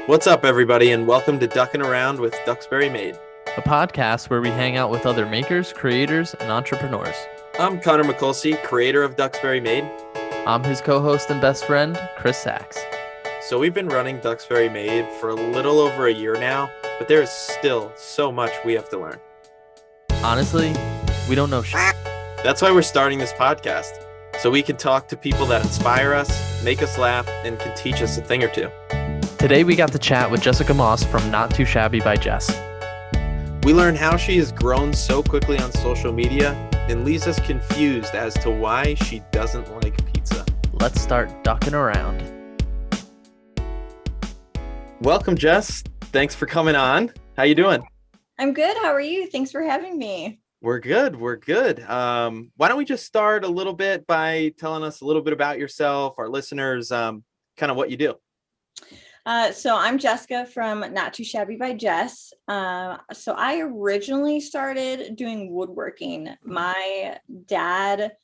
What's up, everybody, and welcome to Ducking Around with Duxbury Made. A podcast where we hang out with other makers, creators, and entrepreneurs. I'm Connor McCulsey, creator of Duxbury Made. I'm his co-host and best friend, Chris Sachs. So we've been running Duxbury Made for a little over a year now, but there is still so much we have to learn. Honestly, we don't know shit. That's why we're starting this podcast, so we can talk to people that inspire us, make us laugh, and can teach us a thing or two. Today we got to chat with Jessica Moss from Nottooshabbybyjess. We learn how she has grown so quickly on social media and leaves us confused as to why she doesn't like pizza. Let's start ducking around. Welcome, Jess. Thanks for coming on. How you doing? I'm good. How are you? Thanks for having me. We're good. Why don't we just start a little bit by telling us a little bit about yourself, our listeners, kind of what you do. So I'm Jessica from Nottooshabbybyjess. So I originally started doing woodworking. My dad,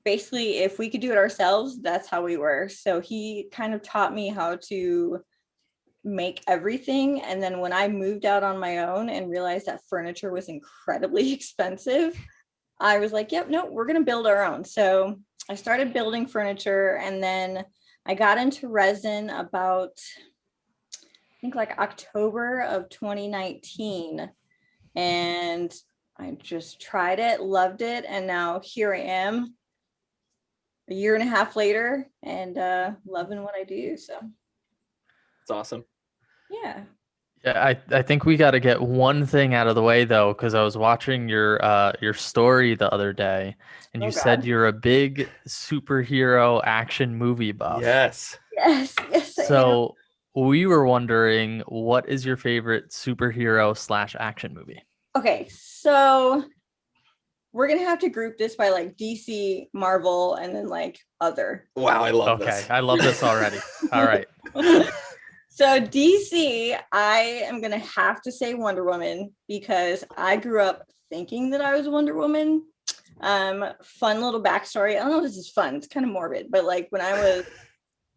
basically, if we could do it ourselves, that's how we were. So he kind of taught me how to make everything. And then when I moved out on my own and realized that furniture was incredibly expensive, I was like, yep, no, we're going to build our own. So I started building furniture, and then I got into resin about, I think like October of 2019, and I just tried it, loved it, and now here I am a year and a half later and loving what I do. So it's awesome. Yeah, I think we got to get one thing out of the way though, because I was watching your story the other day, and you said you're a big superhero action movie buff. Yes. Yes. So we were wondering, what is your favorite superhero / action movie? Okay, so we're gonna have to group this by like DC, Marvel, and then like other. Wow, I love this. Okay, I love this already. All right. So DC, I am going to have to say Wonder Woman, because I grew up thinking that I was Wonder Woman. Fun little backstory. I don't know if this is fun. It's kind of morbid, but like when I was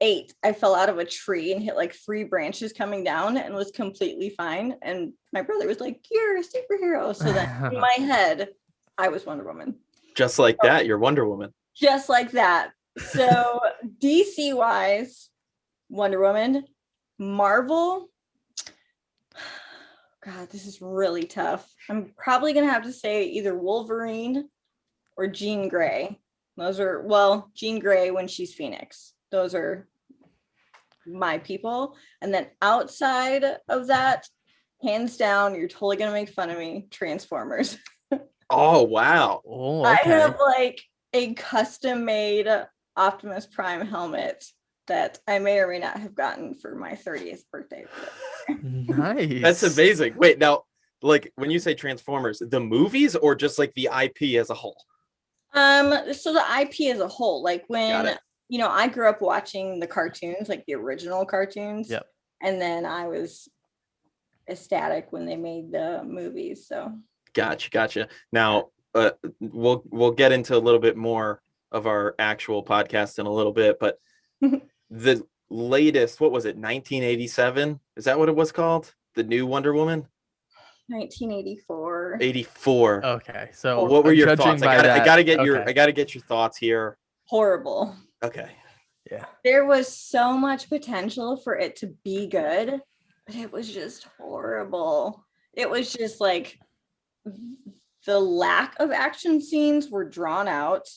8, I fell out of a tree and hit like 3 branches coming down and was completely fine. And my brother was like, "You're a superhero." So then in my head, I was Wonder Woman. Just like that, you're Wonder Woman. Just like that. So DC wise, Wonder Woman. Marvel, God, this is really tough. I'm probably gonna have to say either Wolverine or Jean Grey. Those are, well, Jean Grey when she's Phoenix. Those are my people. And then outside of that, hands down, you're totally gonna make fun of me, Transformers. Oh, wow. Oh, okay. I have like a custom made Optimus Prime helmet that I may or may not have gotten for my 30th birthday. Nice. That's amazing. Wait, now, like when you say Transformers, the movies or just like the IP as a whole? So the IP as a whole, like when, I grew up watching the cartoons, like the original cartoons. Yep. And then I was ecstatic when they made the movies. So. Gotcha. Now, we'll get into a little bit more of our actual podcast in a little bit, but the latest, what was it, 1987? Is that what it was called? The new Wonder Woman? 1984. 84. Okay, so what were your thoughts? I gotta get your thoughts here. Horrible. Okay. Yeah. There was so much potential for it to be good, but it was just horrible. It was just like the lack of action scenes were drawn out.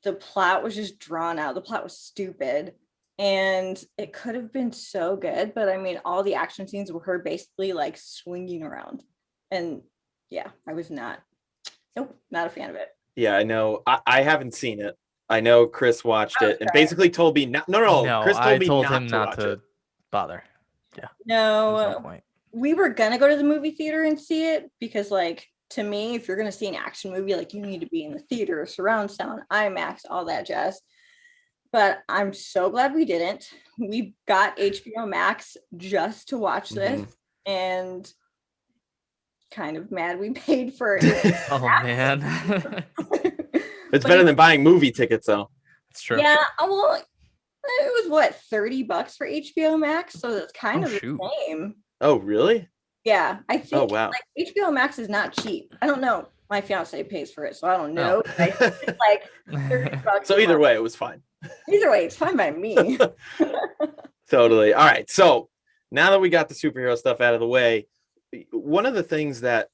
The plot was just drawn out. The plot was stupid. And it could have been so good, but I mean, all the action scenes were her basically like swinging around. And yeah, I was not a fan of it. Yeah, I know. I haven't seen it. I know Chris watched it and basically told me not. No. Chris told him not to bother. Yeah. No, we were gonna go to the movie theater and see it because, like, to me, if you're gonna see an action movie, like, you need to be in the theater, surround sound, IMAX, all that jazz. But I'm so glad we didn't. We got HBO Max just to watch this, and kind of mad we paid for it. Oh man. It's better than buying movie tickets, though. It's true. Yeah, well, It was what, $30 for HBO Max, so it's kind Oh, of the shoot. same. Oh, really? Yeah, I think Oh, wow. like HBO Max is not cheap. I don't know. My fiance pays for it, so I don't know. I think it's like $30 So a either month. way, it was fine. Either way, it's fine by me. Totally. All right. So now that we got the superhero stuff out of the way, one of the things that,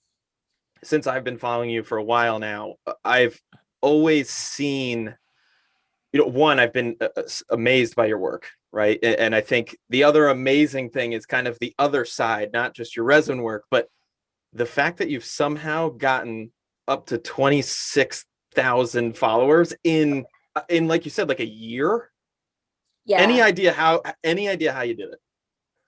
since I've been following you for a while now, I've always seen, one, I've been amazed by your work, right? And I think the other amazing thing is kind of the other side, not just your resin work, but the fact that you've somehow gotten up to 26,000 followers in like you said, like a year. Yeah. Any idea how you did it?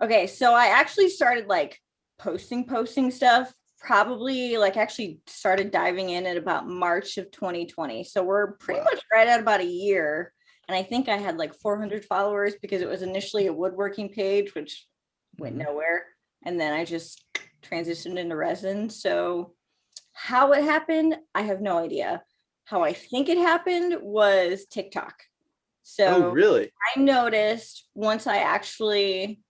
Okay, so I actually started like posting stuff, probably like actually started diving in at about March of 2020. So we're pretty much right at about a year. And I think I had like 400 followers because it was initially a woodworking page, which went nowhere. And then I just transitioned into resin. So how it happened, I have no idea. How I think it happened was TikTok. So Oh, really? I noticed once I actually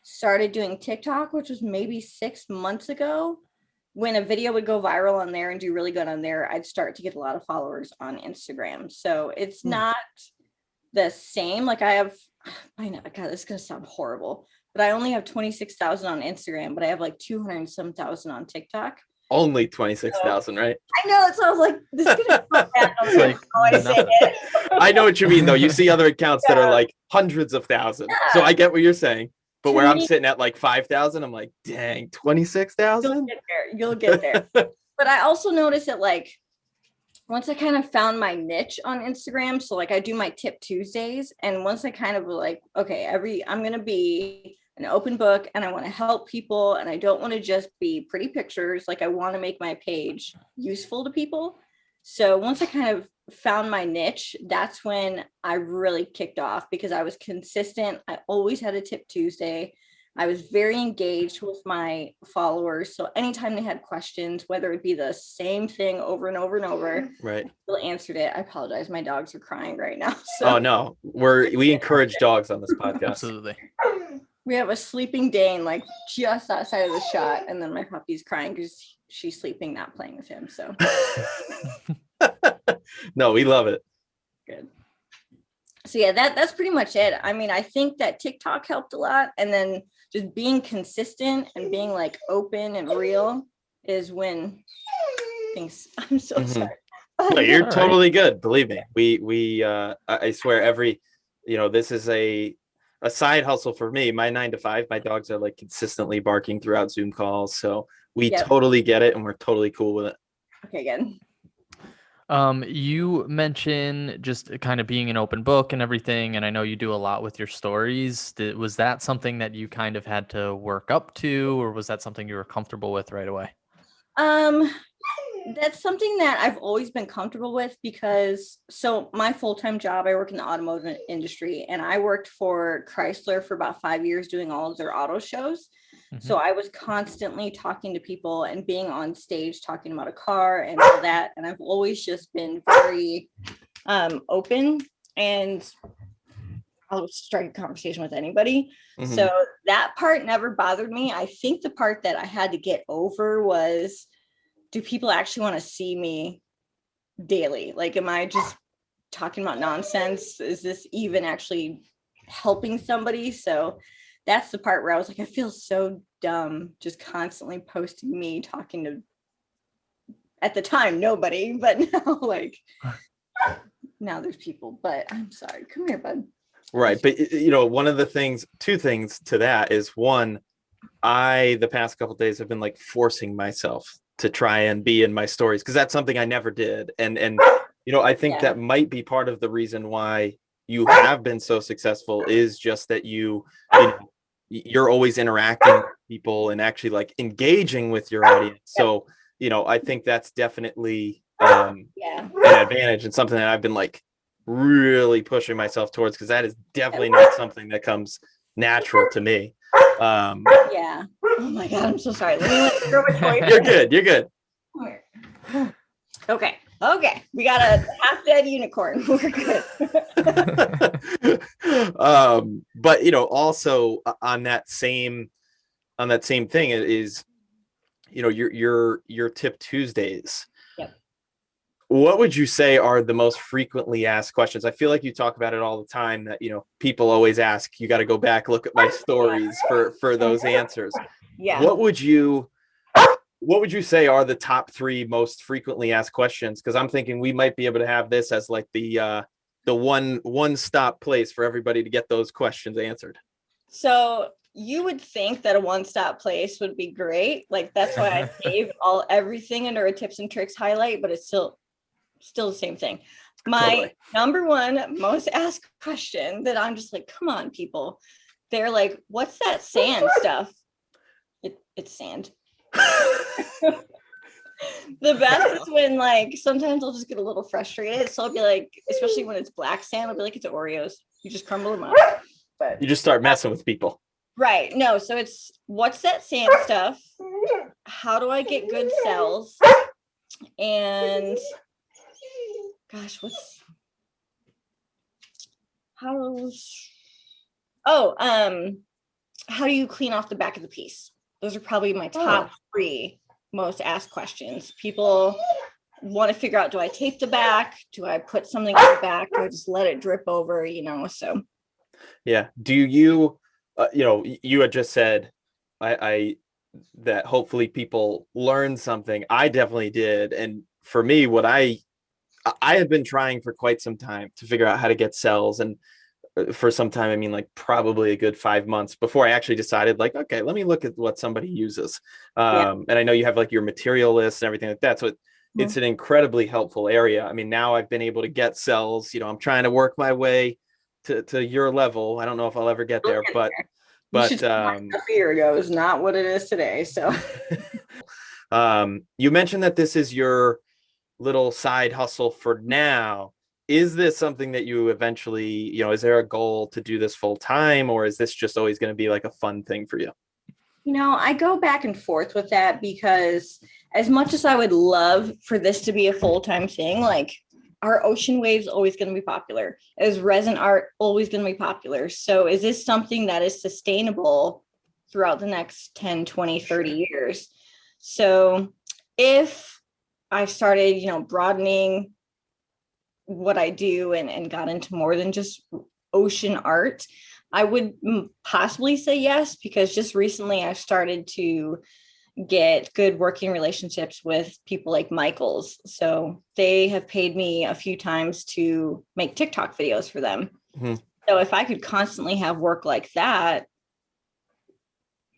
started doing TikTok, which was maybe 6 months ago, when a video would go viral on there and do really good on there, I'd start to get a lot of followers on Instagram. So it's not the same. Like I know, God, this is gonna sound horrible, but I only have 26,000 on Instagram, but I have like 200 and some thousand on TikTok. Only 26,000, right? I know, it sounds like this is gonna sound bad. It's like I say it. I know what you mean, though. You see other accounts that are like hundreds of thousands. So I get what you're saying. But where I'm sitting at like 5,000, I'm like, dang, 26,000? You'll get there. But I also noticed that like once I kind of found my niche on Instagram, so like I do my Tip Tuesdays, and once I kind of like, okay, I'm gonna be an open book and I want to help people, and I don't want to just be pretty pictures. Like I want to make my page useful to people. So once I kind of found my niche, that's when I really kicked off because I was consistent. I always had a Tip Tuesday. I was very engaged with my followers. So anytime they had questions, whether it be the same thing over and over and over, Right. I still answered it. I apologize. My dogs are crying right now. So Oh, no. We encourage dogs on this podcast. Absolutely. we have a sleeping Dane like just outside of the shot, and then my puppy's crying because she's sleeping, not playing with him. So No, we love it. good. So yeah, that's pretty much it. I mean, I think that TikTok helped a lot, and then just being consistent and being like open and real is when things. I'm so sorry. No, you're All totally good. Believe me. I swear this is a side hustle for me. My 9 to 5, my dogs are like consistently barking throughout Zoom calls. So we totally get it and we're totally cool with it. Okay, good. You mentioned just kind of being an open book and everything, and I know you do a lot with your stories. Was that something that you kind of had to work up to, or was that something you were comfortable with right away? That's something that I've always been comfortable with because my full-time job, I work in the automotive industry, and I worked for Chrysler for about 5 years doing all of their auto shows. So I was constantly talking to people and being on stage talking about a car and all that. And I've always just been very open, and I'll start a conversation with anybody. So that part never bothered me. I think the part that I had to get over was, do people actually want to see me daily? Like, am I just talking about nonsense? Is this even actually helping somebody? So that's the part where I was like, I feel so dumb just constantly posting me talking to, at the time, nobody, but now like now there's people. But I'm sorry. Come here, bud. Right. But one of the things, 2 things to that is, one, the past couple of days have been like forcing myself to try and be in my stories because that's something I never did. And I think that might be part of the reason why you have been so successful is just that you're always interacting with people and actually like engaging with your audience. So, I think that's definitely an advantage and something that I've been like really pushing myself towards, because that is definitely not something that comes natural to me. Oh my God, I'm so sorry. Let me throw a toy. You're good. Okay. Okay, we got a half dead unicorn. We're good. But also on that same thing is, your Tip Tuesdays. Yep. What would you say are the most frequently asked questions? I feel like you talk about it all the time that, people always ask. You got to go back, look at my stories for those answers. Yeah. What would you say are the top 3 most frequently asked questions? Because I'm thinking we might be able to have this as like the one-stop place for everybody to get those questions answered. So you would think that a one-stop place would be great. Like, that's why I save everything under a tips and tricks highlight, but it's still the same thing. My number 1 most asked question that I'm just like, come on, people. They're like, what's that sand stuff? It's sand. The best is when, like, sometimes I'll just get a little frustrated. So I'll be like, especially when it's black sand, I'll be like, it's Oreos. You just crumble them up. But you just start messing with people. Right. No, so it's, what's that sand stuff? How do I get good cells? And gosh, how do you clean off the back of the piece? Those are probably my top 3 most asked questions. People want to figure out, do I tape the back? Do I put something on the back? Do I just let it drip over, so. Yeah. Do you, you had just said, I that hopefully people learn something. I definitely did. And for me, what I have been trying for quite some time to figure out how to get cells. And for some time, I mean, like probably a good 5 months before I actually decided, like, okay, let me look at what somebody uses. And I know you have like your material list and everything like that. So it's an incredibly helpful area. I mean, now I've been able to get cells, I'm trying to work my way to your level. I don't know if I'll ever get there, but a year ago is not what it is today. So you mentioned that this is your little side hustle for now. Is this something that you eventually, is there a goal to do this full time, or is this just always going to be like a fun thing for you? I go back and forth with that, because as much as I would love for this to be a full-time thing, like, our ocean waves always going to be popular, is resin art always going to be popular. So is this something that is sustainable throughout the next 10, 20, 30 years? So if I started, broadening what I do and got into more than just ocean art, I would possibly say yes, because just recently I started to get good working relationships with people like Michael's. So they have paid me a few times to make TikTok videos for them. Mm-hmm. So if I could constantly have work like that,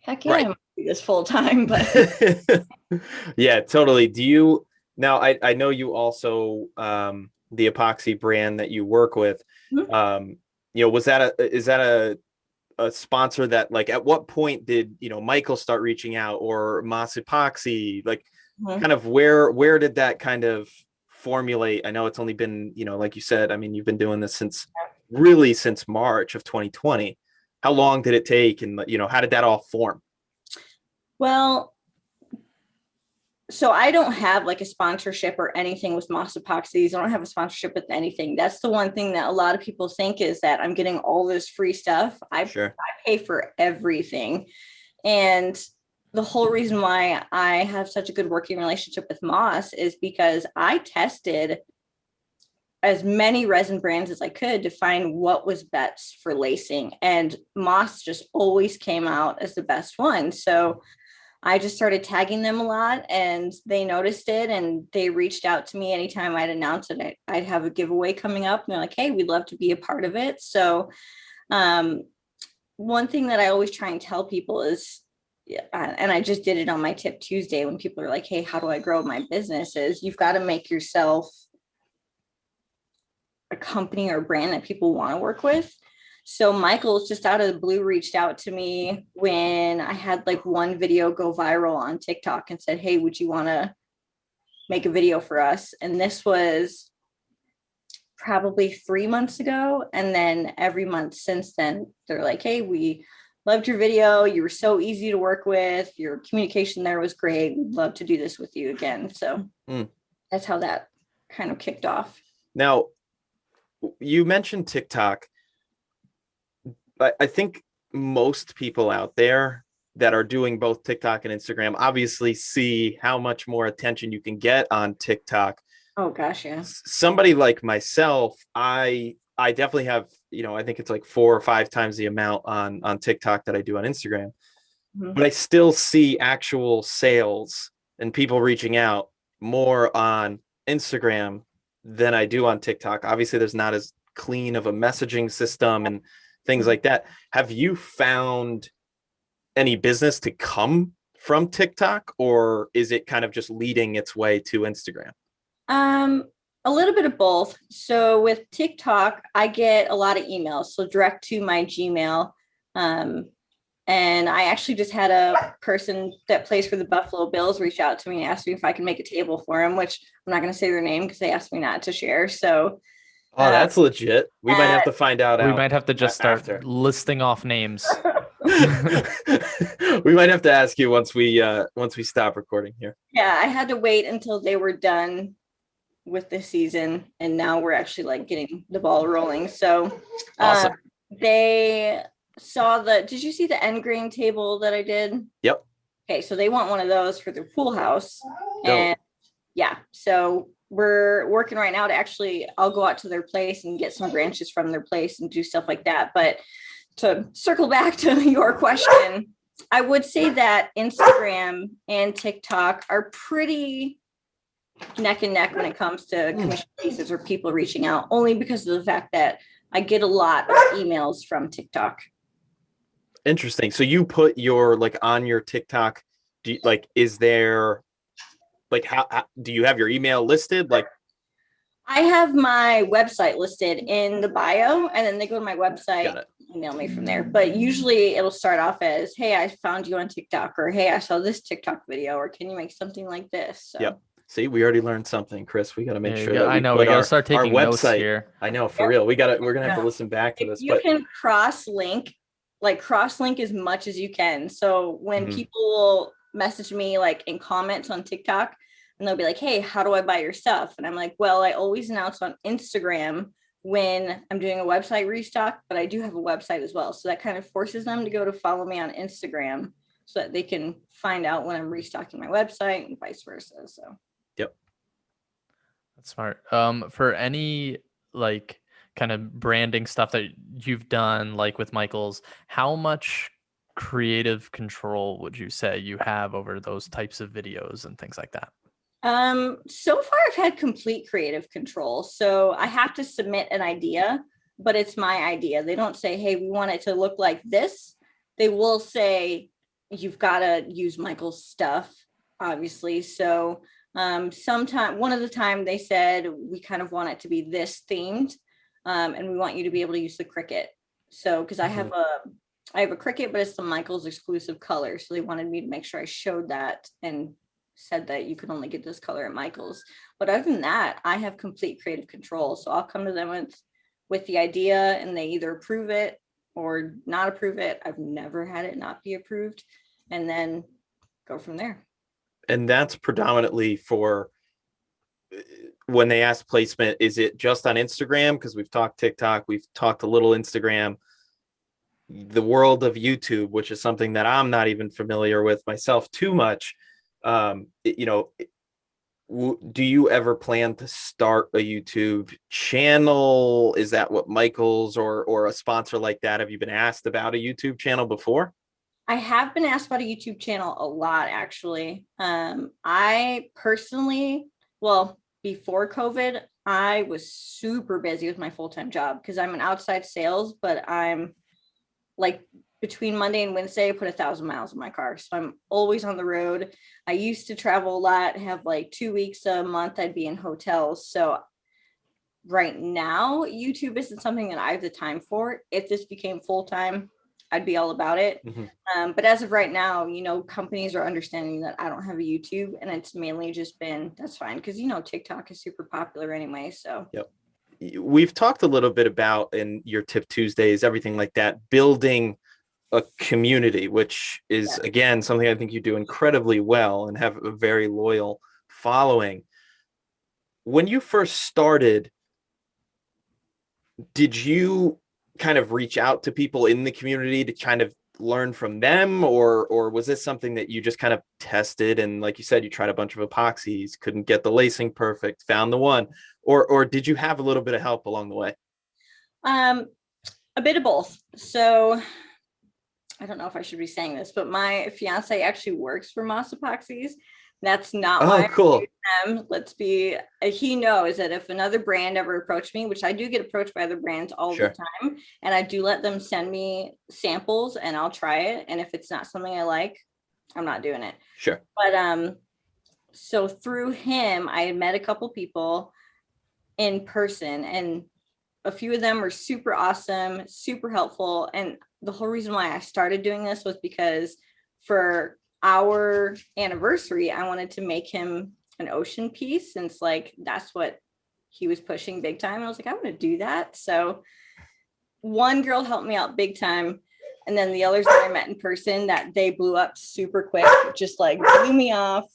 heck yeah, right. I might do this full time. But yeah, totally. Do you now? I know you also the epoxy brand that you work with. Mm-hmm. Is that a sponsor that, like, at what point did Michael start reaching out, or Moss Epoxy, like, mm-hmm. kind of where did that kind of formulate? I know it's only been, like you said, I mean, you've been doing this since March of 2020. How long did it take, and how did that all form? Well, so I don't have like a sponsorship or anything with Moss Epoxies. I don't have a sponsorship with anything. That's the one thing that a lot of people think, is that I'm getting all this free stuff. I pay for everything. And the whole reason why I have such a good working relationship with Moss is because I tested as many resin brands as I could to find what was best for lacing. And Moss just always came out as the best one. So I just started tagging them a lot, and they noticed it, and they reached out to me anytime I'd announce it. I'd have a giveaway coming up, and they're like, hey, we'd love to be a part of it. So one thing that I always try and tell people is, and I just did it on my Tip Tuesday when people are like, hey, how do I grow my business? Is you've got to make yourself a company or a brand that people want to work with. So Michael's just out of the blue reached out to me when I had like one video go viral on TikTok and said, hey, would you want to make a video for us? And this was probably 3 months ago. And then every month since then, they're like, hey, we loved your video. You were so easy to work with. Your communication there was great. We'd love to do this with you again. So that's how that kind of kicked off. Now, you mentioned TikTok. I think most people out there that are doing both TikTok and Instagram obviously see how much more attention you can get on TikTok. Oh gosh, yeah. Somebody like myself, I definitely have, I think it's like 4 or 5 times the amount on TikTok that I do on Instagram. Mm-hmm. But I still see actual sales and people reaching out more on Instagram than I do on TikTok. Obviously, there's not as clean of a messaging system and things like that. Have you found any business to come from TikTok, or is it kind of just leading its way to Instagram? A little bit of both. So with TikTok, I get a lot of emails, so direct to my Gmail. And I actually just had a person that plays for the Buffalo Bills reach out to me and ask me if I can make a table for him, which I'm not going to say their name because they asked me not to share. So, oh, that's legit. We might have to find out. We might have to just start after. listing off names. We might have to ask you once we stop recording here. Yeah, I had to wait until they were done with the season, and now we're actually like getting the ball rolling. So, awesome. They saw did you see the end grain table that I did? Yep. Okay, so they want one of those for their pool house. Dope. And yeah, so we're working right now to I'll go out to their place and get some branches from their place and do stuff like that. But to circle back to your question, I would say that Instagram and TikTok are pretty neck and neck when it comes to commission cases or people reaching out, only because of the fact that I get a lot of emails from TikTok. Interesting. So you put your on your TikTok, is there how do you have your email listed? I have my website listed in the bio, and then they go to my website, email me from there. But usually it'll start off as, hey, I found you on TikTok, or hey, I saw this TikTok video, or can you make something like this? So. Yep. See, we already learned something, Chris. We got to make sure that I know we got to start taking notes here. I know, for real. We're going to have to listen back to this. You can cross link as much as you can. So when people will message me in comments on TikTok, and they'll be like, hey, how do I buy your stuff? And I'm like, well, I always announce on Instagram when I'm doing a website restock, but I do have a website as well. So that kind of forces them to go to follow me on Instagram so that they can find out when I'm restocking my website and vice versa. So. Yep. That's smart. For any kind of branding stuff that you've done, with Michael's, how much creative control would you say you have over those types of videos and things like that? So far I've had complete creative control. So I have to submit an idea, but it's my idea. They don't say, hey, we want it to look like this. They will say, you've got to use Michael's stuff, obviously. So one of the time they said, we kind of want it to be this themed. And we want you to be able to use the Cricut. So, because I have a Cricut, but it's the Michael's exclusive color. So they wanted me to make sure I showed that and said that you can only get this color at Michael's. But other than that, I have complete creative control. So I'll come to them with the idea, and they either approve it or not approve it. I've never had it not be approved, and then go from there. And that's predominantly for when they ask placement. Is it just on Instagram? Because we've talked TikTok, we've talked a little Instagram. The world of YouTube, which is something that I'm not even familiar with myself too much. Do you ever plan to start a YouTube channel? Is that what Michael's or a sponsor like that? Have you been asked about a YouTube channel before? I have been asked about a YouTube channel a lot, actually. I personally, before COVID, I was super busy with my full-time job because I'm in outside sales, but I'm between Monday and Wednesday, I put 1,000 miles in my car. So I'm always on the road. I used to travel a lot, have 2 weeks a month, I'd be in hotels. So right now, YouTube isn't something that I have the time for. If this became full-time, I'd be all about it. But as of right now, companies are understanding that I don't have a YouTube, and it's mainly just been, that's fine. Cause TikTok is super popular anyway. So. Yep. We've talked a little bit about in your Tip Tuesdays, everything like that, building a community, which is again something I think you do incredibly well and have a very loyal following. when you first started, did you kind of reach out to people in the community to kind of learn from them, or was this something that you just kind of tested, and like you said, you tried a bunch of epoxies, couldn't get the lacing perfect, found the one, or did you have a little bit of help along the way? A bit of both. So I don't know if I should be saying this, but my fiance actually works for Moss Epoxies. That's not why I Cool. use them. He knows that if another brand ever approached me, which I do get approached by other brands all Sure. the time, and I do let them send me samples and I'll try it. And if it's not something I like, I'm not doing it. Sure. But so through him, I had met a couple people in person, and a few of them were super awesome, super helpful. And the whole reason why I started doing this was because for our anniversary, I wanted to make him an ocean piece, since like that's what he was pushing big time. I was like, I want to do that. So one girl helped me out big time. And then the others that I met in person, that they blew up super quick, just like blew me off,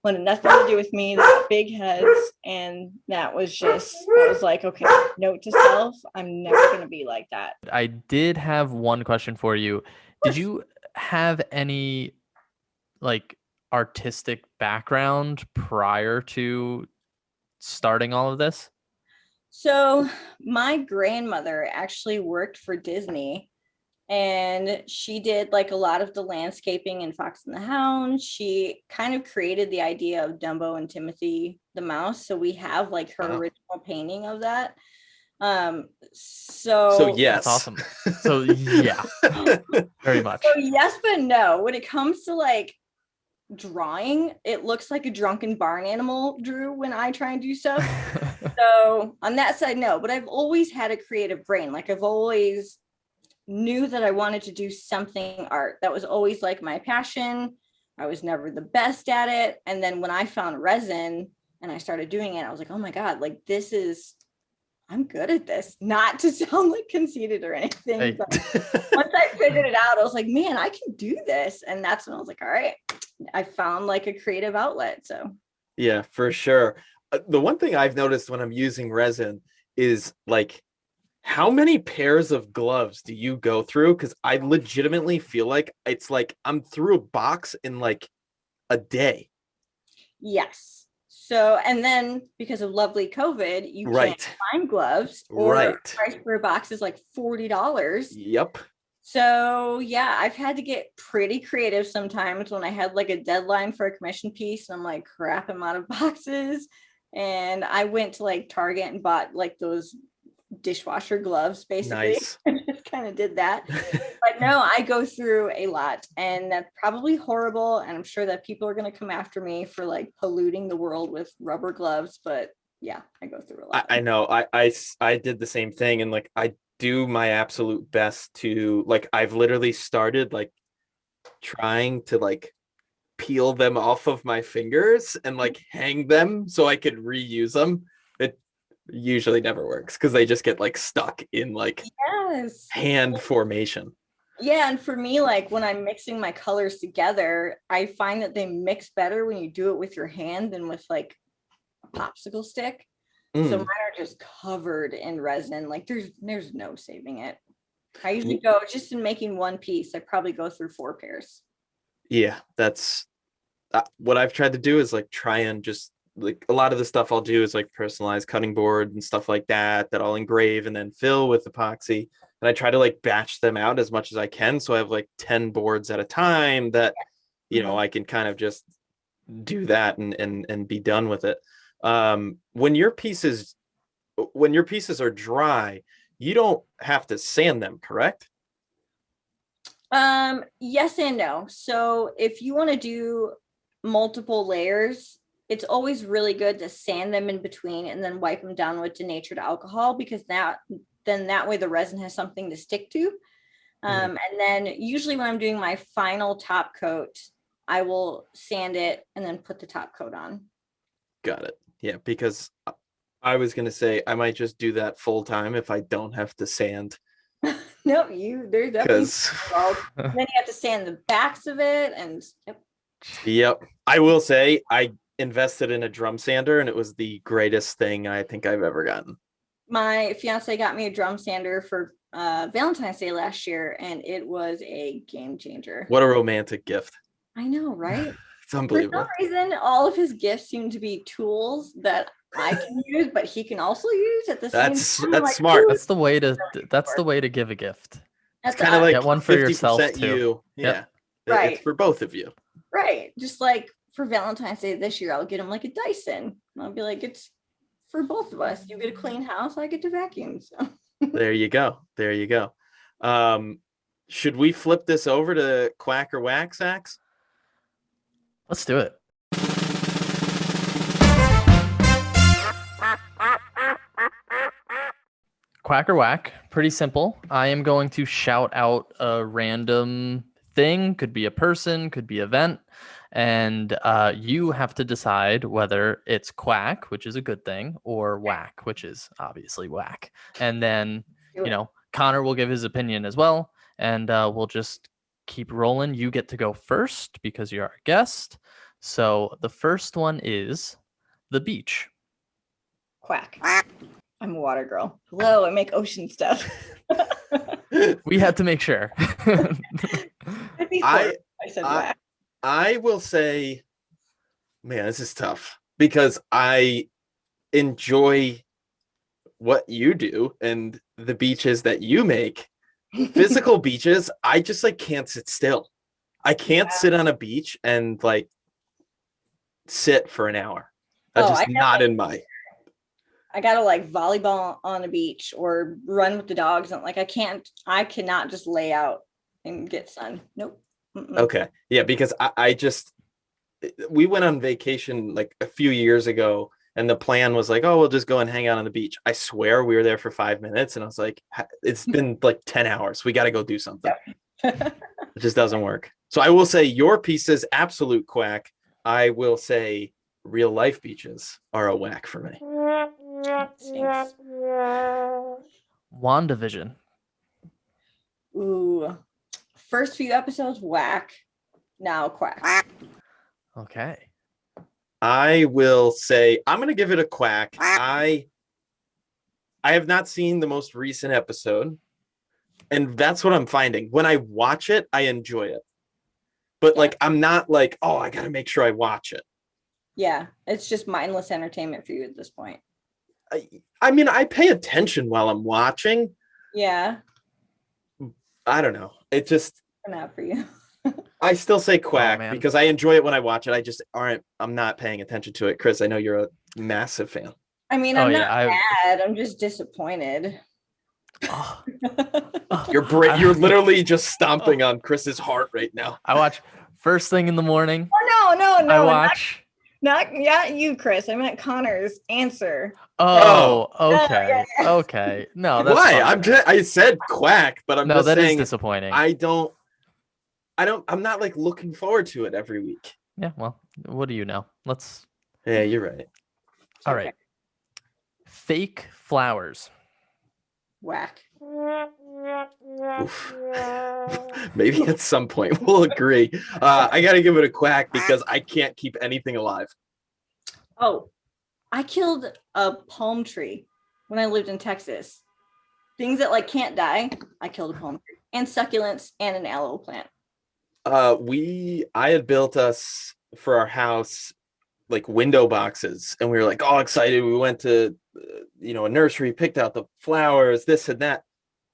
wanted nothing to do with me, big heads. And I was like, okay, note to self, I'm never going to be like that. I did have one question for you. Did you have any like artistic background prior to starting all of this? So my grandmother actually worked for Disney, and she did like a lot of the landscaping in Fox and the Hound. She kind of created the idea of Dumbo and Timothy the Mouse. So we have like her original painting of that. So yes. That's awesome. So yeah, very much. So yes, but no. When it comes to like drawing, it looks like a drunken barn animal drew when I try and do stuff. So on that side, no, but I've always had a creative brain. Like I've always knew that I wanted to do something art. That was always like my passion. I was never the best at it. And then when I found resin and I started doing it, I was like, oh my God, like I'm good at this. Not to sound like conceited or anything. Hey. But once I figured it out, I was like, man, I can do this. And that's when I was like, all right, I found like a creative outlet. So yeah, for sure. The one thing I've noticed when I'm using resin is like, how many pairs of gloves do you go through? Because I legitimately feel like it's like I'm through a box in like a day. yes. So, and then because of lovely COVID, you can't find gloves, or the price per box is like $40. Yep. So yeah, I've had to get pretty creative sometimes when I had like a deadline for a commission piece, and I'm like, crap, I'm out of boxes. And I went to like Target and bought like those dishwasher gloves, basically. Nice. I just kind of did that. But no, I go through a lot, and that's probably horrible. And I'm sure that people are going to come after me for like polluting the world with rubber gloves. But yeah, I go through a lot. I know. I did the same thing, and like I do my absolute best to like, I've literally started like trying to like peel them off of my fingers and like hang them so I could reuse them. It usually never works because they just get like stuck in like hand formation. Yeah, and for me, like when I'm mixing my colors together, I find that they mix better when you do it with your hand than with like a popsicle stick. So mine are just covered in resin. Like there's no saving it. I usually go, just in making one piece, I probably go through 4 pairs. Yeah, that's what I've tried to do, is like try and just like, a lot of the stuff I'll do is like personalized cutting board and stuff like that I'll engrave and then fill with epoxy. And I try to like batch them out as much as I can. So I have like 10 boards at a time that, you know, I can kind of just do that and be done with it. When your pieces are dry, you don't have to sand them, correct? Yes and no. So if you want to do multiple layers, it's always really good to sand them in between and then wipe them down with denatured alcohol, because that way the resin has something to stick to. And then usually when I'm doing my final top coat, I will sand it and then put the top coat on. Got it. Yeah, because I was going to say I might just do that full time if I don't have to sand. No, there's definitely then you have to sand the backs of it, and Yep. I will say I invested in a drum sander, and it was the greatest thing I think I've ever gotten. My fiance got me a drum sander for Valentine's Day last year, and it was a game changer. What a romantic gift. I know, right? It's unbelievable. For some reason, all of his gifts seem to be tools that I can use, but he can also use at the same time. That's like, smart. That's the way to give a gift. It's kind of like get one for yourself too. You. Yeah. Yep. Right. It's for both of you. Right. Just like for Valentine's Day this year, I'll get him like a Dyson. I'll be like, it's for both of us. You get a clean house, I get to vacuum. So There you go. There you go. Should we flip this over to Quack or Whack, Sax? Let's do it. Quack or Whack, pretty simple. I am going to shout out a random thing, could be a person, could be an event, and you have to decide whether it's quack, which is a good thing, or whack, which is obviously whack. And then, Connor will give his opinion as well, and we'll just keep rolling. You get to go first because you're our guest. So the first one is the beach. Quack. I'm a water girl. Hello, I make ocean stuff. We had to make sure. I said whack. I will say, man, this is tough because I enjoy what you do and the beaches that you make. Physical beaches, I just like can't sit still. I can't sit on a beach and like sit for an hour. That's just not in my. I gotta like volleyball on a beach or run with the dogs, and like I cannot just lay out and get sun. Nope. Mm-mm. Okay. Yeah, because we went on vacation like a few years ago, and the plan was like, oh, we'll just go and hang out on the beach. I swear we were there for 5 minutes, and I was like, it's been like 10 hours. We got to go do something. It just doesn't work. So I will say your piece is absolute quack. I will say real life beaches are a whack for me. WandaVision. Ooh. First few episodes, whack. Now quack. Okay. I will say I'm going to give it a quack. I have not seen the most recent episode, and that's what I'm finding. When I watch it, I enjoy it. But like I'm not like, oh, I got to make sure I watch it. Yeah, it's just mindless entertainment for you at this point. I mean, I pay attention while I'm watching. Yeah. I don't know. It just not for you. I still say quack because I enjoy it when I watch it. I'm not paying attention to it. Chris, I know you're a massive fan. I mean, I'm not mad. I'm just disappointed. You're literally just stomping on Chris's heart right now. I watch first thing in the morning. Oh, no. I watch. Not you, Chris. I meant Connor's answer. Oh, okay. Okay. No, that's why? fine. I said quack, but I'm just saying that is disappointing. I'm not like looking forward to it every week. Yeah, well, what do you know? Yeah, you're right. All right. Fake flowers. Whack. Oof. Maybe at some point we'll agree. I gotta give it a quack because I can't keep anything alive. Oh, I killed a palm tree when I lived in Texas. Things that like can't die, I killed a palm tree and succulents and an aloe plant. I had built us for our house like window boxes, and we were like all excited. We went to a nursery, picked out the flowers, this and that.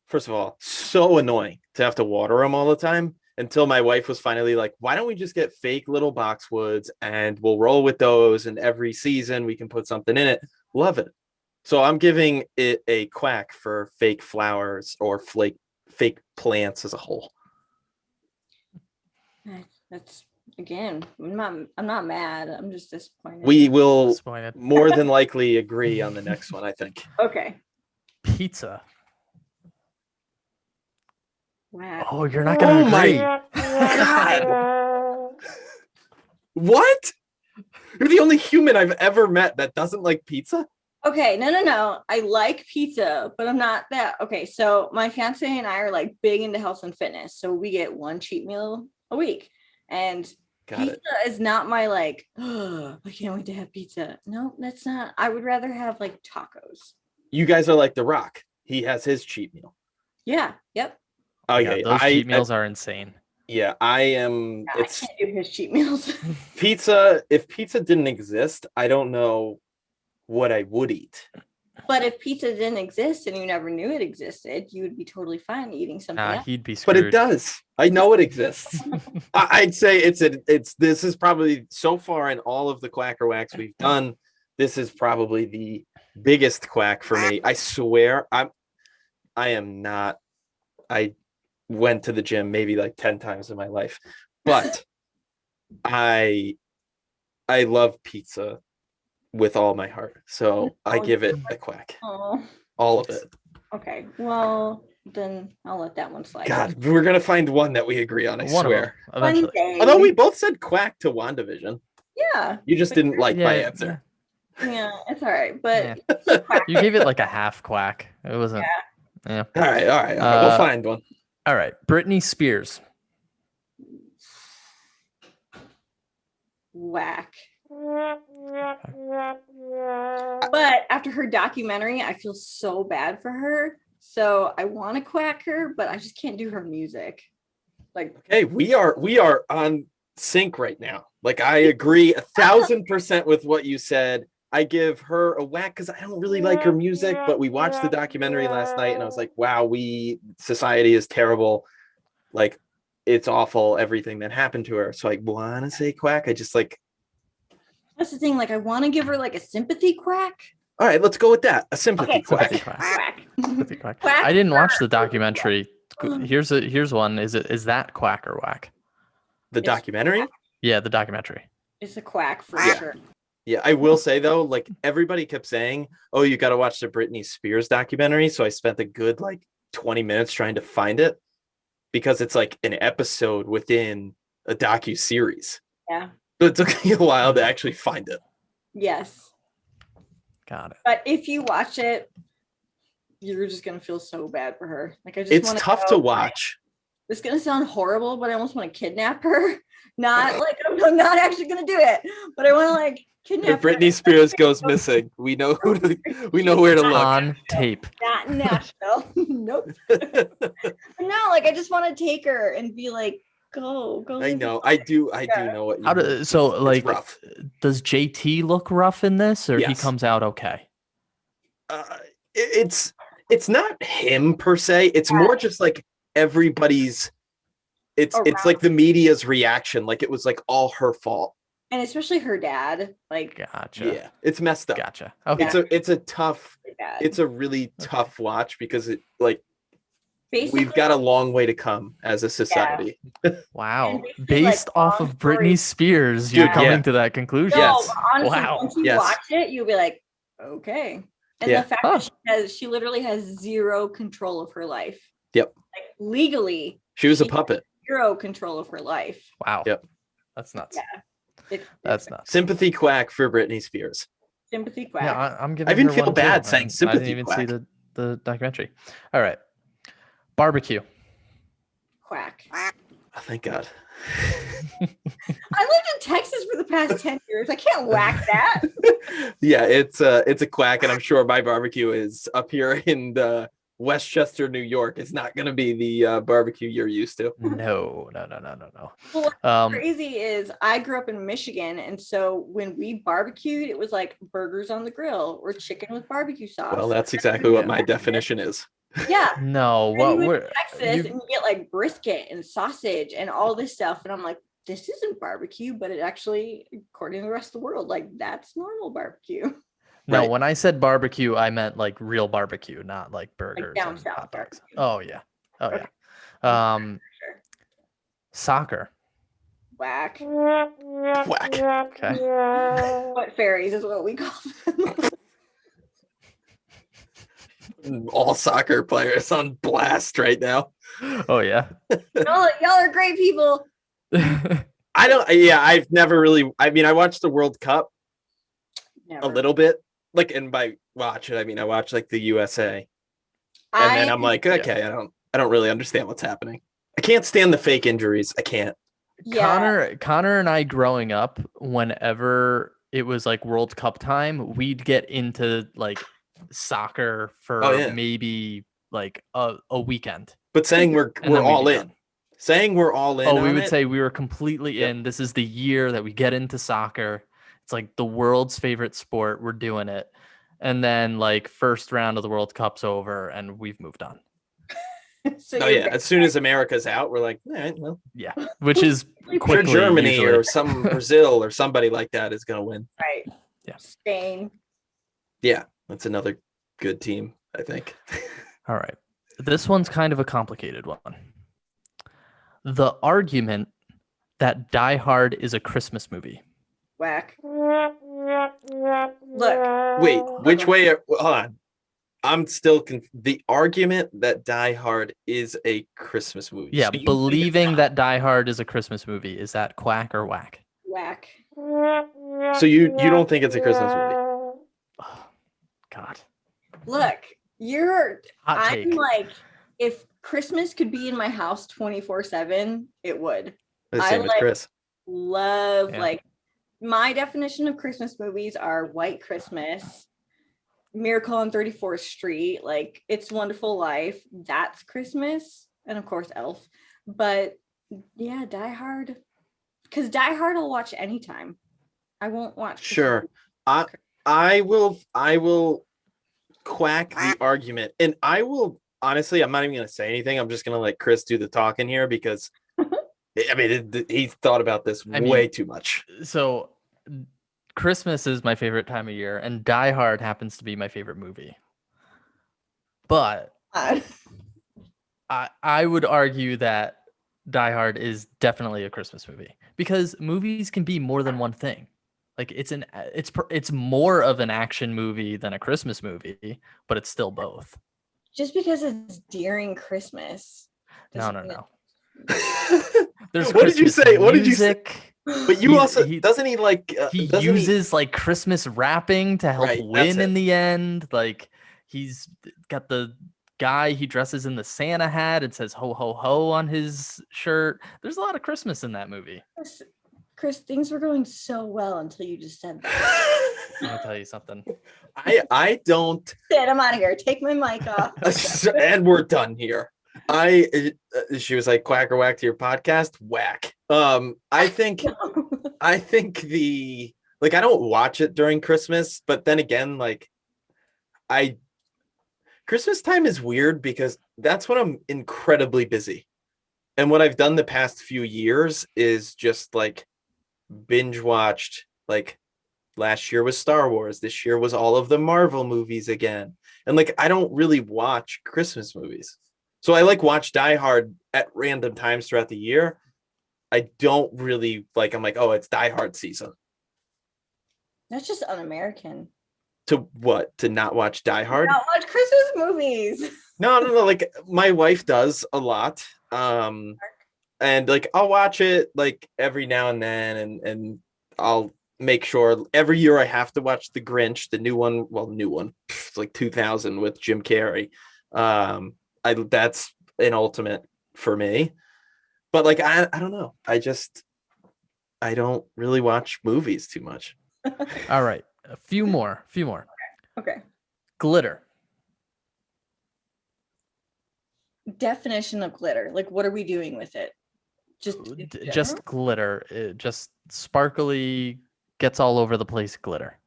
First of all, so annoying to have to water them all the time, until my wife was finally like, why don't we just get fake little boxwoods and we'll roll with those, and every season we can put something in it. Love it. So I'm giving it a quack for fake flowers or fake plants as a whole. That's again, I'm not mad. I'm just disappointed. We will more than likely agree on the next one, I think. Okay. Pizza. Wow. Oh, you're not gonna agree. My God. What? You're the only human I've ever met that doesn't like pizza? Okay, no. I like pizza, but I'm not that. Okay, so my fiance and I are like big into health and fitness. So we get one cheat meal a week. And Pizza is not my like, oh, I can't wait to have pizza. No, that's not. I would rather have like tacos. You guys are like The Rock. He has his cheat meal. Yeah. Yep. Oh Yeah, yeah, those cheat meals are insane. Yeah, I am. I can't do his cheat meals. Pizza. If pizza didn't exist, I don't know what I would eat. But if pizza didn't exist and you never knew it existed, you would be totally fine eating something else. He'd be screwed. But it does. I know it exists. I'd say it's this is probably so far in all of the Quacker Whacks we've done. This is probably the biggest quack for me. I swear, I am not. I went to the gym maybe like 10 times in my life, but I love pizza with all my heart. So I give it a quack. Oh. All of it. Okay. Well, then I'll let that one slide. God, we're gonna find one that we agree on, I swear. One day. Although we both said quack to WandaVision. Yeah. You just didn't like my answer. Yeah, it's all right. But you gave it like a half quack. It wasn't. Yeah. All right. We'll find one. All right. Britney Spears. Whack. But after her documentary, I feel so bad for her. So I want to quack her, but I just can't do her music. Like, hey, we are on sync right now. Like, I agree 1,000% with what you said. I give her a whack because I don't really like her music, but we watched the documentary last night and I was like, wow, society is terrible. Like, it's awful, everything that happened to her. So I want to say quack. I just like. That's the thing. Like, I want to give her like a sympathy quack. All right, let's go with that. A sympathy quack. Sympathy quack. I didn't watch the documentary. Here's one. Is that quack or whack? The documentary? Yeah, the documentary. It's a quack for sure. Yeah, I will say though, like everybody kept saying, "Oh, you got to watch the Britney Spears documentary." So I spent a good like 20 minutes trying to find it because it's like an episode within a docu-series. Yeah. So it took me a while to actually find it. Yes. Got it. But if you watch it, you're just gonna feel so bad for her. Like it's tough to watch. It's gonna sound horrible, but I almost want to kidnap her. Not like I'm not actually gonna do it, but I want to like kidnap. If Britney Spears goes missing, we know where to look. On tape. Not in Nashville. Nope. But no, like I just want to take her and be like, go. I know. I do know what you mean. So like, rough. Does JT look rough in this, or yes. he comes out okay? It's not him per se. It's more just like everybody's. It's like the media's reaction. Like it was like all her fault. And especially her dad. Like, gotcha. Yeah, it's messed up. Gotcha. Okay. It's a really tough watch because it like. Basically, we've got a long way to come as a society. Wow. Based like, off of Britney Spears, you're coming to that conclusion. No, yes. Honestly, wow. Once you watch it, you'll be like, okay. And the fact that she literally has zero control of her life. Yep. Like legally. She was a puppet. Zero control of her life. Wow. Yep. That's nuts. Yeah. That's nuts. Sympathy quack for Britney Spears. Sympathy quack. Yeah, I'm giving I even her feel one bad too. saying sympathy I didn't even quack. see the documentary. All right. Barbecue. Quack. Oh, thank God. I lived in Texas for the past 10 years. I can't whack that. Yeah, it's a quack, and I'm sure my barbecue is up here in Westchester, New York. It's not going to be the barbecue you're used to. No. Well, what's crazy is I grew up in Michigan, and so when we barbecued, it was like burgers on the grill or chicken with barbecue sauce. Well, that's exactly what my definition is. Yeah. No, what we're Texas, and you get like brisket and sausage and all this stuff, and I'm like, this isn't barbecue, but it actually, according to the rest of the world, like that's normal barbecue. No, right. When I said barbecue, I meant like real barbecue, not like burgers like down and south hot dogs. barbecue. Oh yeah. Okay. Sure. Soccer. Whack. Quack. Okay. What fairies is what we call them. All soccer players on blast right now. Oh yeah. y'all are great people. I've never really, I mean, I watched the World Cup Never. a little bit, like, and by watch it, I mean, I watch like the USA, and then I'm like, okay, I don't really understand what's happening. I can't stand the fake injuries. I can't. Yeah. Connor and I growing up, whenever it was like World Cup time, we'd get into like soccer Oh for yeah. maybe like a weekend. But saying we're And then we'd all be in. done. Saying we're all in. Oh, we on would it. say we were completely Yep. in. This is the year that we get into soccer. It's like the world's favorite sport. We're doing it. And then like first round of the World Cup's over and we've moved on. So Oh yeah. As soon as America's out, we're like, all right, well, Yeah. Which is sure quickly Germany usually. or some Brazil or somebody like that is gonna win. Right. Yeah. Spain. Yeah, that's another good team, I think. All right. This one's kind of a complicated one. The argument that Die Hard is a Christmas movie. Whack. Look. Wait, which way? Hold on. I'm still the argument that Die Hard is a Christmas movie. Yeah, So you believing that Die Hard is a Christmas movie. Is that quack or whack? Whack. So you don't think it's a Christmas movie? Oh, God. Look, Hot take. I'm like, if Christmas could be in my house 24/7, it would. The same as Chris. Love Yeah. like my definition of Christmas movies are White Christmas, Miracle on 34th Street, like It's a Wonderful Life. That's Christmas, and of course Elf. But yeah, Die Hard, because Die Hard I'll watch anytime. I won't watch. Sure. I will quack the argument, and I will honestly. I'm not even gonna say anything. I'm just gonna let Chris do the talking here because I mean he thought about this way too much. So Christmas is my favorite time of year, and Die Hard happens to be my favorite movie. But I would argue that Die Hard is definitely a Christmas movie because movies can be more than one thing. Like it's more of an action movie than a Christmas movie, but it's still both. Just because it's during Christmas. No. There's what did you say? What did you say? But you doesn't he like he uses like Christmas wrapping to help win in the end. Like he's got the guy he dresses in the Santa hat. It says ho ho ho on his shirt. There's a lot of Christmas in that movie. Chris, things were going so well until you just said that. Let me tell you something. I don't. Shit, I'm out of here. Take my mic off. And we're done here. She was like, quack or whack to your podcast. Whack. I think the like I don't watch it during Christmas, but then again, like Christmas time is weird because that's when I'm incredibly busy. And what I've done the past few years is just like binge watched, like last year was Star Wars, this year was all of the Marvel movies again. And like I don't really watch Christmas movies. So I like watch Die Hard at random times throughout the year. I don't really like, I'm like, oh, it's Die Hard season. That's just un-American. To what? To not watch Die Hard? Not watch Christmas movies. No. Like my wife does a lot. And like I'll watch it like every now and then, and I'll make sure every year I have to watch The Grinch, the new one. Well, new one, it's like 2000 with Jim Carrey. That's an ultimate for me. But like I don't know. I don't really watch movies too much. All right. A few more. Okay. Glitter. Definition of glitter. Like what are we doing with it? Just glitter. It just sparkly, gets all over the place glitter.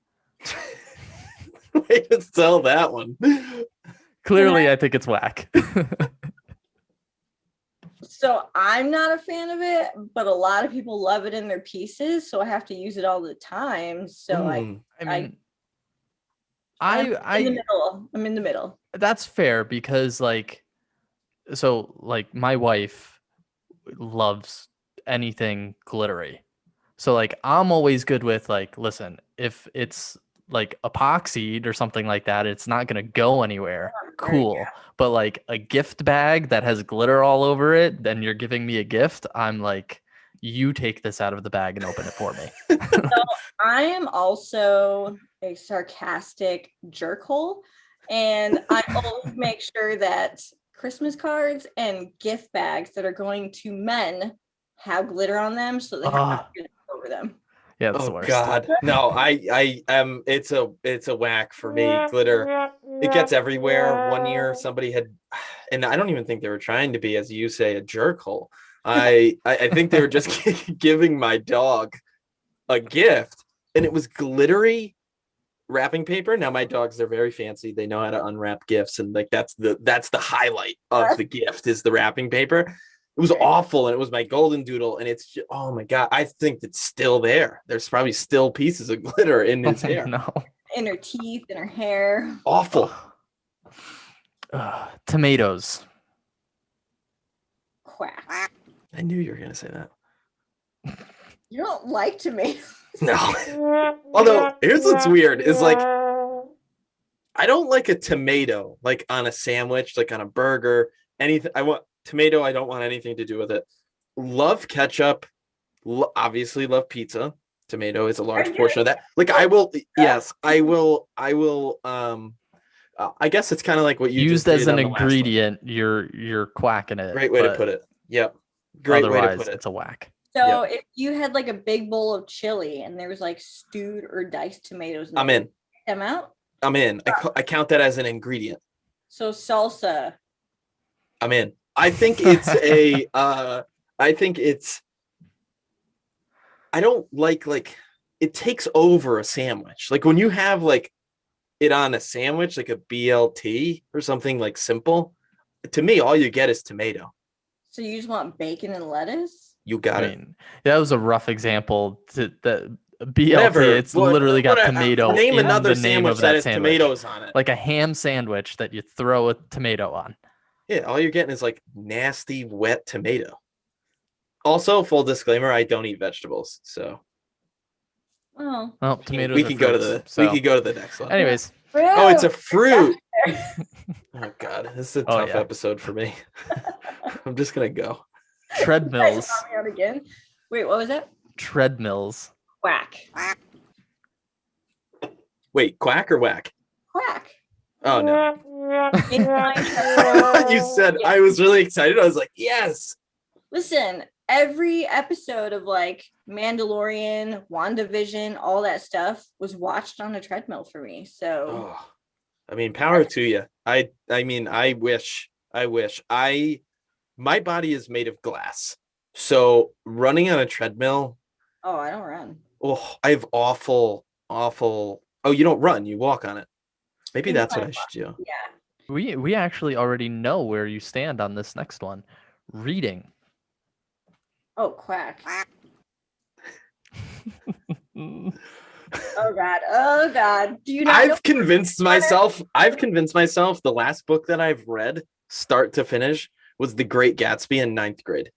Way to sell that one. Clearly, I think it's whack. So I'm not a fan of it, but a lot of people love it in their pieces, so I have to use it all the time. So I'm in the middle. I'm in the middle. That's fair because like my wife loves anything glittery. So like I'm always good with like, listen, if it's like epoxied or something like that, it's not going to go anywhere. Cool. Yeah. But like a gift bag that has glitter all over it, then you're giving me a gift. I'm like, you take this out of the bag and open it for me. So I am also a sarcastic jerkhole, and I always make sure that Christmas cards and gift bags that are going to men have glitter on them, so they have to over them. Yeah, that's the Oh worst. God, no! I am. It's a whack for me. Glitter, it gets everywhere. One year, somebody had, and I don't even think they were trying to be, as you say, a jerk hole. I think they were just giving my dog a gift, and it was glittery wrapping paper. Now my dogs, they're very fancy. They know how to unwrap gifts, and like that's the highlight of the gift is the wrapping paper. It was awful, and it was my golden doodle, and it's just, oh my God, I think it's still there. There's probably still pieces of glitter in his hair. No. In her teeth, in her hair. Awful. Tomatoes. Quack. I knew you were gonna say that. You don't like tomatoes. No. Although here's what's weird is like I don't like a tomato like on a sandwich, like on a burger, anything. I want tomato. I don't want anything to do with it. Love ketchup. Obviously love pizza. Tomato is a large portion of that. Like I will. Yes, I will. I guess it's kind of like what you used just as did an on the last one. ingredient. You're quacking it. Great way to put it. Yep. Great way to Otherwise, put it. it's a whack. So if you had like a big bowl of chili and there was like stewed or diced tomatoes, I'm in. Them out. I'm in. I count that as an ingredient. So salsa. I'm in. I think it's a. I think it's. I don't like it takes over a sandwich. Like when you have like it on a sandwich, like a BLT or something like simple. To me, all you get is tomato. So you just want bacon and lettuce? You got it. That was a rough example. The BLT, Whatever. it's literally got tomato. Name in another the name sandwich of that has sandwich. tomatoes on it. Like a ham sandwich that you throw a tomato on. Yeah, all you're getting is like nasty, wet tomato. Also, full disclaimer, I don't eat vegetables, so. Oh. Well, tomatoes. We can go to the next one. Anyways. Oh, it's a fruit. Oh God, this is a tough episode for me. I'm just gonna go. Treadmills. Out again. Wait, what was that? Treadmills. Quack. Wait, quack or whack? Quack. Oh no. You said I was really excited. I was like, yes. Listen, every episode of like Mandalorian, WandaVision, all that stuff was watched on a treadmill for me. So I mean, power to you. I mean, I wish my body is made of glass. So running on a treadmill. Oh, I don't run. Oh, I have awful. Oh, you don't run, you walk on it. Maybe that's what I should do. Yeah. We actually already know where you stand on this next one. Reading. Oh, quack. Oh God. Do you not I've convinced myself the last book that I've read, start to finish, was The Great Gatsby in 9th grade.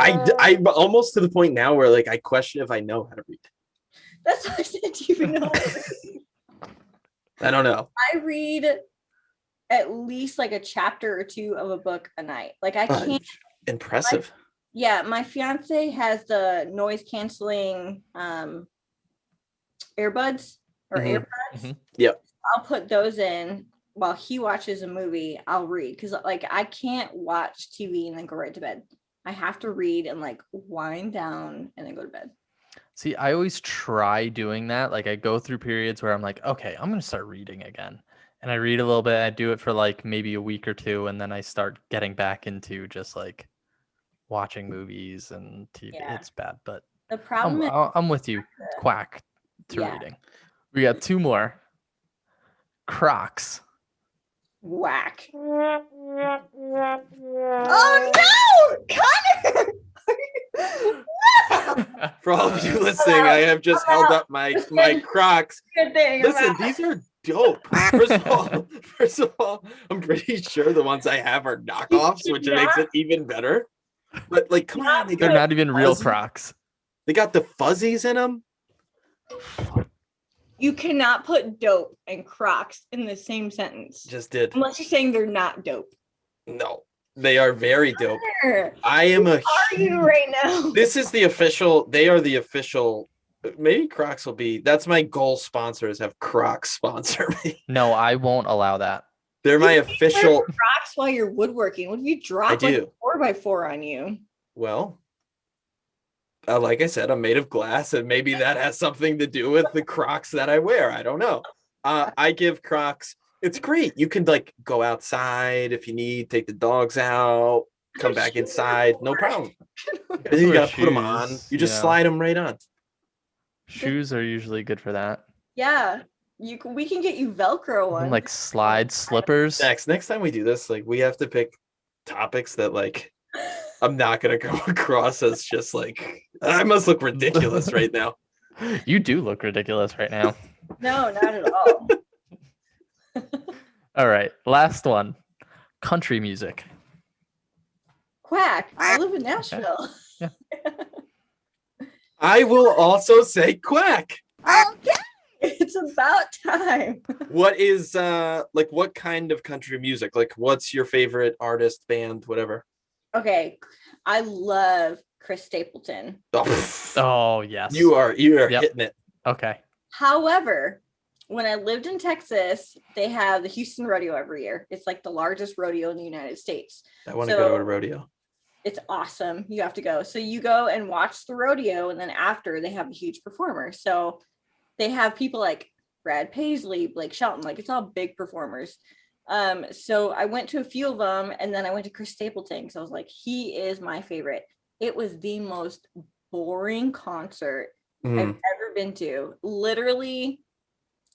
I'm almost to the point now where like I question if I know how to read. That's what I said. Do you even know how to read? I don't know. I read at least like a chapter or two of a book a night. Like I can't. Impressive. My fiance has the noise canceling earbuds or earbuds. Mm-hmm. Yep. I'll put those in while he watches a movie. I'll read because like I can't watch TV and then go right to bed. I have to read and like wind down and then go to bed. See, I always try doing that. Like I go through periods where I'm like, okay, I'm going to start reading again. And I read a little bit. I do it for like maybe a week or two. And then I start getting back into just like watching movies and TV. Yeah. It's bad, but the problem I'm with you. Quack to reading. We got two more. Crocs. Whack. Oh no, Connor! For all of you listening, I have just held up my Crocs. Good thing. Listen, these are dope. First of all, I'm pretty sure the ones I have are knockoffs, which makes it even better. But like, come on, they're not even real Crocs. They got the fuzzies in them. You cannot put dope and Crocs in the same sentence. Just did. Unless you're saying they're not dope. No, they are very dope. I am a. Are you right now? This is the official. They are the official. Maybe Crocs will be. That's my goal. Sponsors have Crocs sponsor me. No, I won't allow that. They're my You can't wear official. Crocs while you're woodworking. What if you drop like a do. 4x4 on you? Well, like I said, I'm made of glass, and maybe that has something to do with the Crocs that I wear. I don't know. I give Crocs. It's great. You can like go outside if you need, take the dogs out, come back inside, no problem. And then you gotta put them on. You just slide them right on. Shoes are usually good for that. Yeah, we can get you Velcro ones. Like slide slippers. Next time we do this, like we have to pick topics that like I'm not gonna go across as just like I must look ridiculous right now. You do look ridiculous right now. No, not at all. All right, last one. Country music. Quack. I live in Nashville. Yeah. I will also say quack. Okay. It's about time. What is like what kind of country music? Like what's your favorite artist, band, whatever? Okay. I love Chris Stapleton. Oh, yes. You are hitting it. Okay. However, when I lived in Texas, they have the Houston Rodeo every year. It's like the largest rodeo in the United States. I want to go to a rodeo. It's awesome. You have to go. So you go and watch the rodeo, and then after they have a huge performer. So they have people like Brad Paisley, Blake Shelton, like it's all big performers. So I went to a few of them, and then I went to Chris Stapleton because I was like, he is my favorite. It was the most boring concert I've ever been to. Literally,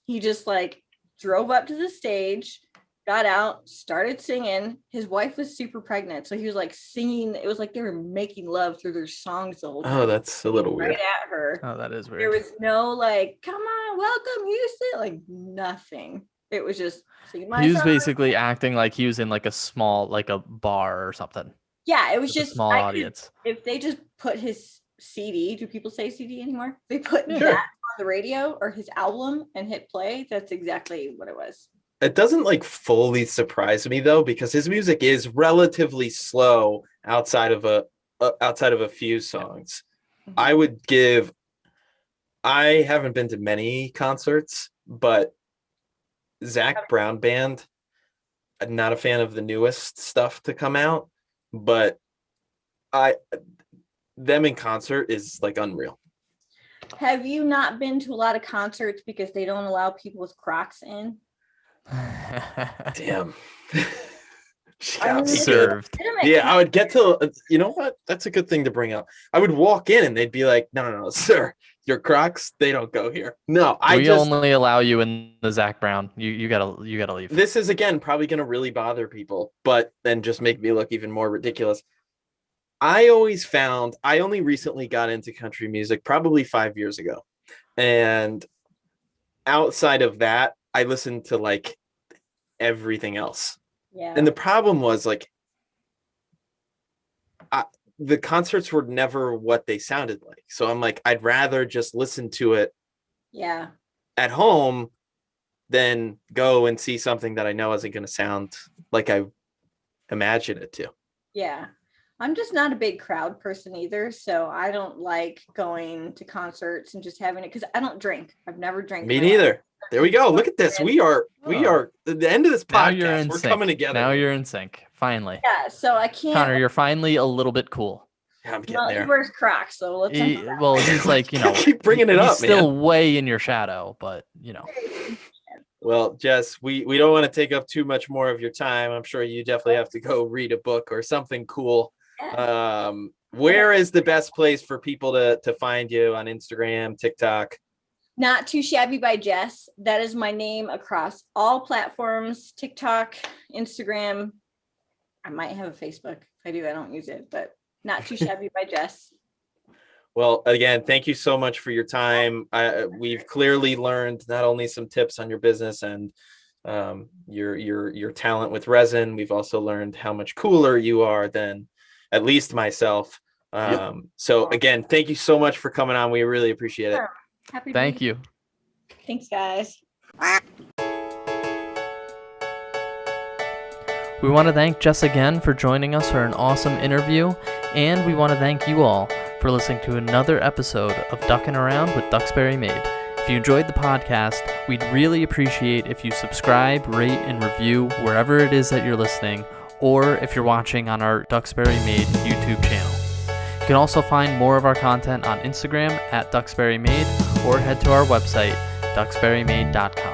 he just like drove up to the stage, got out, started singing. His wife was super pregnant, so he was like singing. It was like they were making love through their songs the whole time. Oh, that's a little right weird. at her. Oh, that is weird. There was no like, come on, welcome Houston, like nothing. It was just singing my He was song. basically acting like he was in like a small, like a bar or something. Yeah, it was With a just small audience. If they just put his CD, do people say CD anymore? They put Sure. that on the radio or his album and hit play. That's exactly what it was. It doesn't like fully surprise me though, because his music is relatively slow outside of a few songs. Mhm. I haven't been to many concerts, but Zach Brown Band, I'm not a fan of the newest stuff to come out, but them in concert is like unreal. Have you not been to a lot of concerts because they don't allow people with Crocs in? Damn. Served. Yeah, I would get to, you know what? That's a good thing to bring up. I would walk in and they'd be like, no, sir, your Crocs, they don't go here. No, we only allow you in the Zach Brown. You gotta leave. This is again probably gonna really bother people, but then just make me look even more ridiculous. I only recently got into country music probably 5 years ago. And outside of that, I listened to like everything else. Yeah. And the problem was like the concerts were never what they sounded like. So I'm like, I'd rather just listen to it at home than go and see something that I know isn't going to sound like I imagine it to. Yeah. I'm just not a big crowd person either. So I don't like going to concerts and just having it because I don't drink. I've never drank. Me neither. There we go. Look at this. We are at the end of this podcast. We're coming together. Now you're in sync. Finally. Yeah. So I can't. Connor, you're finally a little bit cool. Yeah, I'm getting there. He wears Crocs, so let's. He's like, keep bringing it up. He's still way in your shadow, but Well, Jess, we don't want to take up too much more of your time. I'm sure you definitely have to go read a book or something cool. Yeah. Where is the best place for people to find you on Instagram, TikTok? Not Too Shabby by Jess. That is my name across all platforms: TikTok, Instagram. I might have a Facebook. If I do, I don't use it, but Not Too Shabby by Jess. Well, again, thank you so much for your time. We've clearly learned not only some tips on your business and your talent with resin. We've also learned how much cooler you are than at least myself. So again, thank you so much for coming on. We really appreciate it. Happy to thank you. Thanks, guys. We want to thank Jess again for joining us for an awesome interview, and we want to thank you all for listening to another episode of Ducking Around with Duxbury Made. If you enjoyed the podcast, We'd really appreciate if you subscribe, rate, and review wherever it is that you're listening, or if you're watching on our Duxbury Made YouTube channel. You can also find more of our content on Instagram at Duxbury Made, or head to our website, duxburymade.com.